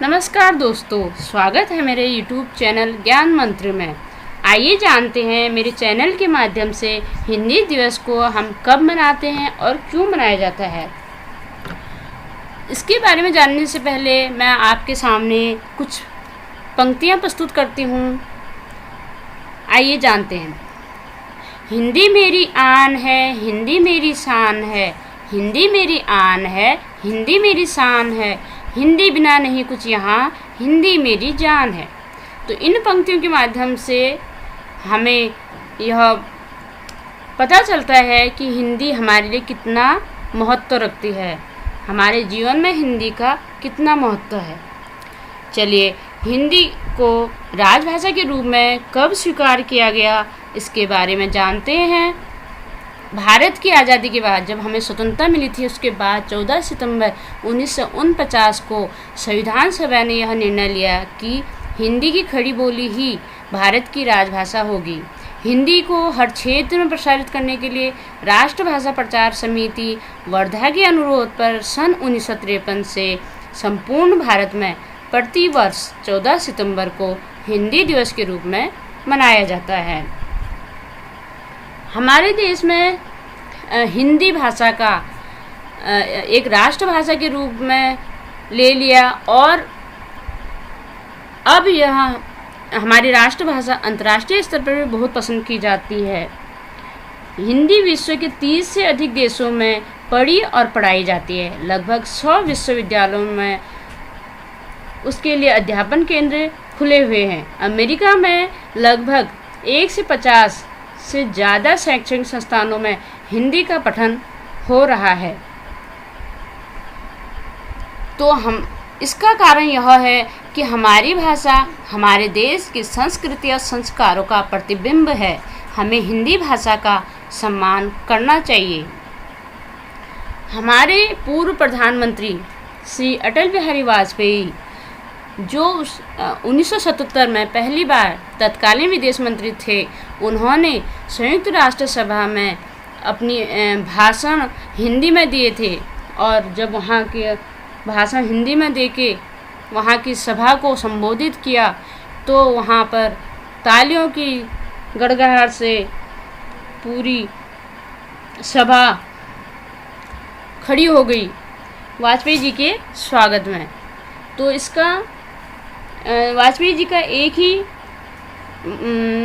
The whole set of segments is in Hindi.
नमस्कार दोस्तों, स्वागत है मेरे YouTube चैनल ज्ञान मंत्र में। आइए जानते हैं मेरे चैनल के माध्यम से हिंदी दिवस को हम कब मनाते हैं और क्यों मनाया जाता है। इसके बारे में जानने से पहले मैं आपके सामने कुछ पंक्तियाँ प्रस्तुत करती हूँ। आइए जानते हैं। हिंदी मेरी आन है, हिंदी मेरी शान है, हिंदी मेरी आन है, हिंदी मेरी शान है, हिंदी बिना नहीं कुछ यहाँ, हिंदी मेरी जान है। तो इन पंक्तियों के माध्यम से हमें यह पता चलता है कि हिंदी हमारे लिए कितना महत्व रखती है, हमारे जीवन में हिंदी का कितना महत्व है। चलिए, हिंदी को राजभाषा के रूप में कब स्वीकार किया गया, इसके बारे में जानते हैं। भारत की आज़ादी के बाद जब हमें स्वतंत्रता मिली थी, उसके बाद 14 सितंबर 1949 को संविधान सभा ने यह निर्णय लिया कि हिंदी की खड़ी बोली ही भारत की राजभाषा होगी। हिंदी को हर क्षेत्र में प्रसारित करने के लिए राष्ट्रभाषा प्रचार समिति वर्धा के अनुरोध पर सन 1953 से संपूर्ण भारत में प्रति वर्ष 14 सितंबर को हिंदी दिवस के रूप में मनाया जाता है। हमारे देश में हिंदी भाषा का एक राष्ट्रभाषा के रूप में ले लिया और अब यह हमारी राष्ट्रभाषा अंतर्राष्ट्रीय स्तर पर भी बहुत पसंद की जाती है। हिंदी विश्व के 30 से अधिक देशों में पढ़ी और पढ़ाई जाती है। लगभग 100 विश्वविद्यालयों में उसके लिए अध्यापन केंद्र खुले हुए हैं। अमेरिका में लगभग 1 से 50 से ज़्यादा शैक्षणिक संस्थानों में हिंदी का पठन हो रहा है। तो हम इसका कारण यह है कि हमारी भाषा हमारे देश की संस्कृति और संस्कारों का प्रतिबिंब है। हमें हिंदी भाषा का सम्मान करना चाहिए। हमारे पूर्व प्रधानमंत्री श्री अटल बिहारी वाजपेयी जो 1977 में पहली बार तत्कालीन विदेश मंत्री थे, उन्होंने संयुक्त राष्ट्र सभा में अपनी भाषण हिंदी में दिए थे और जब वहाँ के भाषण हिंदी में देके वहाँ की सभा को संबोधित किया तो वहाँ पर तालियों की गड़गड़ाहट से पूरी सभा खड़ी हो गई वाजपेयी जी के स्वागत में। तो इसका वाजपेयी जी का एक ही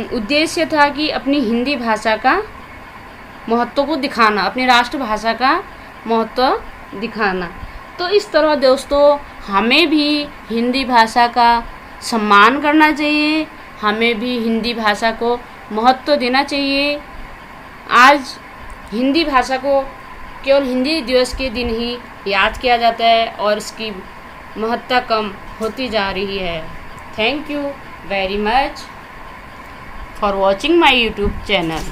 उद्देश्य था कि अपनी हिंदी भाषा का महत्व को दिखाना, अपनी राष्ट्रभाषा का महत्व दिखाना। तो इस तरह दोस्तों, हमें भी हिंदी भाषा का सम्मान करना चाहिए, हमें भी हिंदी भाषा को महत्व देना चाहिए। आज हिंदी भाषा को केवल हिंदी दिवस के दिन ही याद किया जाता है और इसकी महत्ता कम होती जा रही है। Thank you very much for watching my YouTube channel.